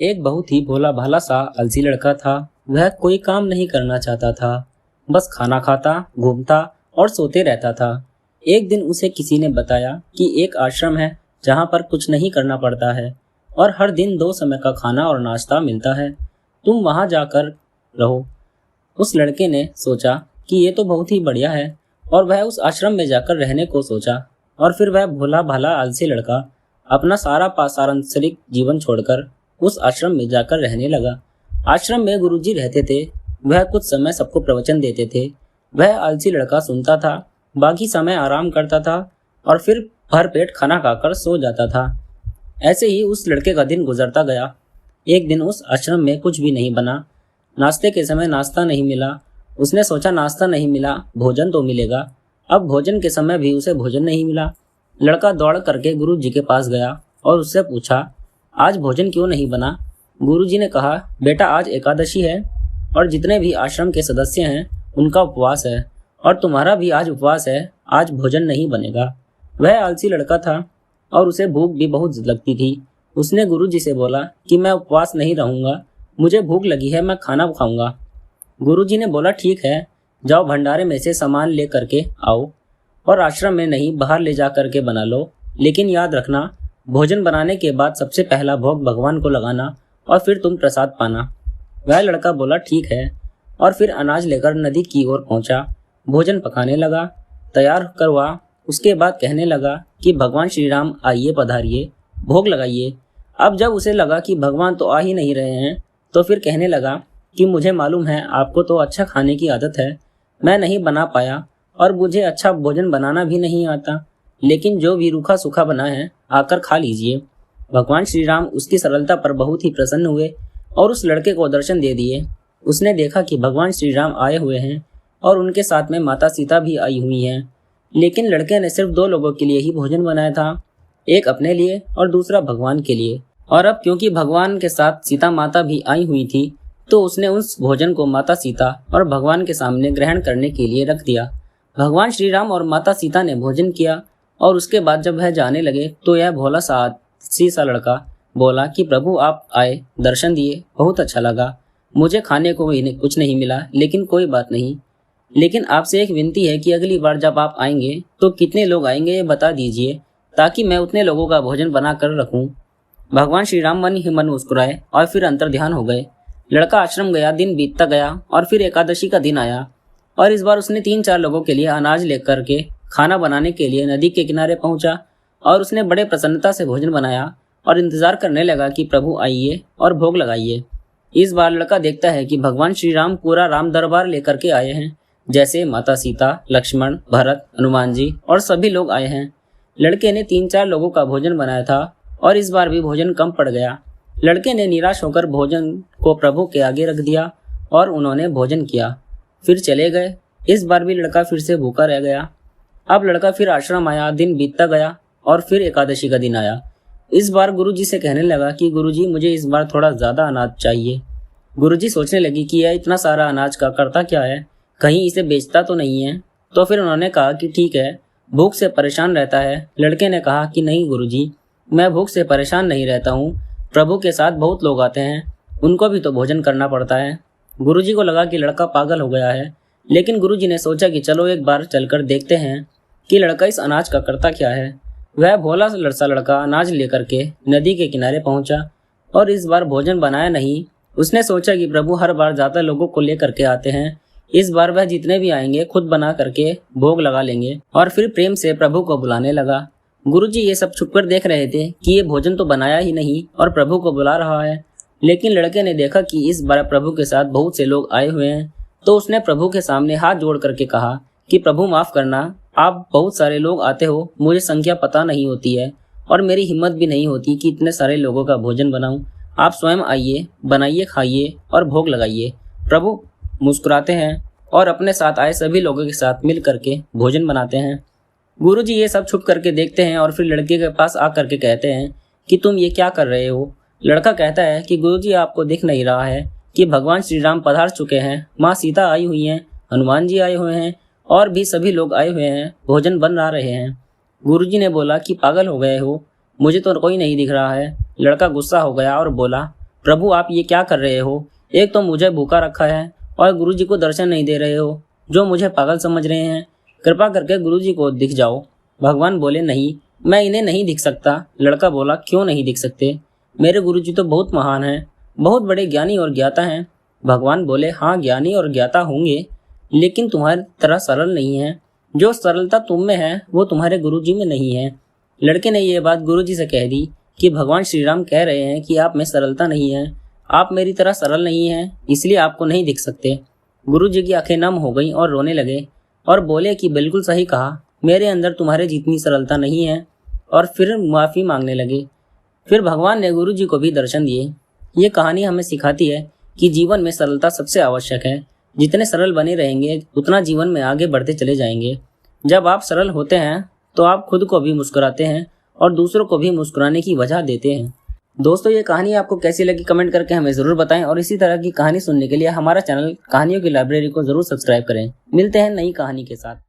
एक बहुत ही भोला भाला सा आलसी लड़का था। वह कोई काम नहीं करना चाहता था। बस खाना खाता, घूमता और सोते रहता था। एक दिन उसे किसी ने बताया कि एक आश्रम है जहाँ पर कुछ नहीं करना पड़ता है और हर दिन 2 समय का खाना और नाश्ता मिलता है। तुम वहाँ जाकर रहो। उस लड़के ने सोचा कि ये तो बहुत ही बढ़िया है और वह उस आश्रम में जाकर रहने को सोचा। और फिर वह भोला भाला आलसी लड़का अपना सारा पारंपरिक जीवन छोड़कर उस आश्रम में जाकर रहने लगा। आश्रम में गुरुजी रहते थे। वह कुछ समय सबको प्रवचन देते थे। वह आलसी लड़का सुनता था, बाकी समय आराम करता था और फिर भर पेट खाना खाकर सो जाता था। ऐसे ही उस लड़के का दिन गुजरता गया। एक दिन उस आश्रम में कुछ भी नहीं बना। नाश्ते के समय नाश्ता नहीं मिला। उसने सोचा नाश्ता नहीं मिला, भोजन तो मिलेगा। अब भोजन के समय भी उसे भोजन नहीं मिला। लड़का दौड़ करके गुरु जी के पास गया और उससे पूछा, आज भोजन क्यों नहीं बना? गुरुजी ने कहा, बेटा आज एकादशी है और जितने भी आश्रम के सदस्य हैं उनका उपवास है और तुम्हारा भी आज उपवास है। आज भोजन नहीं बनेगा। वह आलसी लड़का था और उसे भूख भी बहुत लगती थी। उसने गुरुजी से बोला कि मैं उपवास नहीं रहूंगा, मुझे भूख लगी है, मैं खाना खाऊंगा। गुरुजी ने बोला, ठीक है, जाओ भंडारे में से सामान ले करके आओ और आश्रम में नहीं बाहर ले जा करके बना लो, लेकिन याद रखना भोजन बनाने के बाद सबसे पहला भोग भगवान को लगाना और फिर तुम प्रसाद पाना। वह लड़का बोला, ठीक है, और फिर अनाज लेकर नदी की ओर पहुंचा। भोजन पकाने लगा, तैयार करवा। उसके बाद कहने लगा कि भगवान श्री राम आइए, पधारिए, भोग लगाइए। अब जब उसे लगा कि भगवान तो आ ही नहीं रहे हैं तो फिर कहने लगा कि मुझे मालूम है आपको तो अच्छा खाने की आदत है, मैं नहीं बना पाया और मुझे अच्छा भोजन बनाना भी नहीं आता, लेकिन जो भी रूखा सूखा बना है आकर खा लीजिए। भगवान श्री राम उसकी सरलता पर बहुत ही प्रसन्न हुए और उस लड़के को दर्शन दे दिए। उसने देखा कि भगवान श्री राम आए हुए हैं और उनके साथ में माता सीता भी आई हुई हैं। लेकिन लड़के ने सिर्फ 2 लोगों के लिए ही भोजन बनाया था, एक अपने लिए और दूसरा भगवान के लिए। और अब क्योंकि भगवान के साथ सीता माता भी आई हुई थी तो उसने उस भोजन को माता सीता और भगवान के सामने ग्रहण करने के लिए रख दिया। भगवान श्री राम और माता सीता ने भोजन किया और उसके बाद जब वह जाने लगे तो यह भोला सा आलसी सा लड़का बोला कि प्रभु आप आए, दर्शन दिए, बहुत अच्छा लगा। मुझे खाने को कुछ नहीं मिला, लेकिन कोई बात नहीं। लेकिन आपसे एक विनती है कि अगली बार जब आप आएंगे तो कितने लोग आएंगे ये बता दीजिए, ताकि मैं उतने लोगों का भोजन बना कर रखूं। भगवान श्री राम मन ही मन मुस्कुराए और फिर अंतर ध्यान हो गए। लड़का आश्रम गया, दिन बीतता गया और फिर एकादशी का दिन आया और इस बार उसने 3-4 लोगों के लिए अनाज लेकर के खाना बनाने के लिए नदी के किनारे पहुंचा और उसने बड़े प्रसन्नता से भोजन बनाया और इंतजार करने लगा कि प्रभु आइए और भोग लगाइए। इस बार लड़का देखता है कि भगवान श्री राम पूरा राम दरबार लेकर के आए हैं, जैसे माता सीता, लक्ष्मण, भरत, हनुमान जी और सभी लोग आए हैं। लड़के ने 3-4 लोगों का भोजन बनाया था और इस बार भी भोजन कम पड़ गया। लड़के ने निराश होकर भोजन को प्रभु के आगे रख दिया और उन्होंने भोजन किया, फिर चले गए। इस बार भी लड़का फिर से भूखा रह गया। अब लड़का फिर आश्रम आया, दिन बीतता गया और फिर एकादशी का दिन आया। इस बार गुरुजी से कहने लगा कि गुरुजी मुझे इस बार थोड़ा ज़्यादा अनाज चाहिए। गुरुजी सोचने लगी कि यह इतना सारा अनाज का करता क्या है, कहीं इसे बेचता तो नहीं है। तो फिर उन्होंने कहा कि ठीक है, भूख से परेशान रहता है। लड़के ने कहा कि नहीं गुरुजी, मैं भूख से परेशान नहीं रहता हूँ, प्रभु के साथ बहुत लोग आते हैं, उनको भी तो भोजन करना पड़ता है। गुरुजी को लगा कि लड़का पागल हो गया है, लेकिन गुरुजी ने सोचा कि चलो एक बार चलकर देखते हैं कि लड़का इस अनाज का करता क्या है। वह भोला सा लड़का अनाज लेकर के नदी के किनारे पहुंचा और इस बार भोजन बनाया नहीं। उसने सोचा कि प्रभु हर बार ज़्यादा लोगों को लेकर के आते हैं, इस बार वह जितने भी आएंगे खुद बना करके भोग लगा लेंगे और फिर प्रेम से प्रभु को बुलाने लगा। गुरुजी ये सब छुपकर देख रहे थे कि ये भोजन तो बनाया ही नहीं और प्रभु को बुला रहा है। लेकिन लड़के ने देखा कि इस बार प्रभु के साथ बहुत से लोग आए हुए हैं, तो उसने प्रभु के सामने हाथ जोड़ करके कहा कि प्रभु माफ़ करना, आप बहुत सारे लोग आते हो, मुझे संख्या पता नहीं होती है और मेरी हिम्मत भी नहीं होती कि इतने सारे लोगों का भोजन बनाऊं। आप स्वयं आइए, बनाइए, खाइए और भोग लगाइए। प्रभु मुस्कुराते हैं और अपने साथ आए सभी लोगों के साथ मिल करके भोजन बनाते हैं। गुरुजी ये सब छुप करके देखते हैं और फिर लड़के के पास आ करके कहते हैं कि तुम ये क्या कर रहे हो। लड़का कहता है कि गुरुजी आपको दिख नहीं रहा है कि भगवान श्री राम पधार चुके हैं, माँ सीता आई हुई हैं, हनुमान जी आए हुए हैं और भी सभी लोग आए हुए हैं, भोजन बन रहे हैं। गुरुजी ने बोला कि पागल हो गए हो, मुझे तो कोई नहीं दिख रहा है। लड़का गुस्सा हो गया और बोला, प्रभु आप ये क्या कर रहे हो? एक तो मुझे भूखा रखा है और गुरुजी को दर्शन नहीं दे रहे हो, जो मुझे पागल समझ रहे हैं। कृपा करके गुरुजी को दिख जाओ। भगवान बोले नहीं, मैं इन्हें नहीं दिख सकता। लड़का बोला क्यों नहीं दिख सकते? मेरे गुरुजी तो बहुत महान हैं, बहुत बड़े ज्ञानी और ज्ञाता हैं। भगवान बोले हाँ, ज्ञानी और ज्ञाता होंगे, लेकिन तुम्हारी तरह सरल नहीं है। जो सरलता तुम में है वो तुम्हारे गुरुजी में नहीं है। लड़के ने यह बात गुरुजी से कह दी कि भगवान श्री राम कह रहे हैं कि आप में सरलता नहीं है, आप मेरी तरह सरल नहीं हैं, इसलिए आपको नहीं दिख सकते। गुरुजी की आंखें नम हो गईं और रोने लगे और बोले कि बिल्कुल सही कहा, मेरे अंदर तुम्हारे जितनी सरलता नहीं है। और फिर माफ़ी मांगने लगे। फिर भगवान ने गुरुजी को भी दर्शन दिए। ये कहानी हमें सिखाती है कि जीवन में सरलता सबसे आवश्यक है। जितने सरल बने रहेंगे उतना जीवन में आगे बढ़ते चले जाएंगे। जब आप सरल होते हैं तो आप खुद को भी मुस्कुराते हैं और दूसरों को भी मुस्कुराने की वजह देते हैं। दोस्तों, ये कहानी आपको कैसी लगी कमेंट करके हमें ज़रूर बताएं और इसी तरह की कहानी सुनने के लिए हमारा चैनल कहानियों की लाइब्रेरी को ज़रूर सब्सक्राइब करें। मिलते हैं नई कहानी के साथ।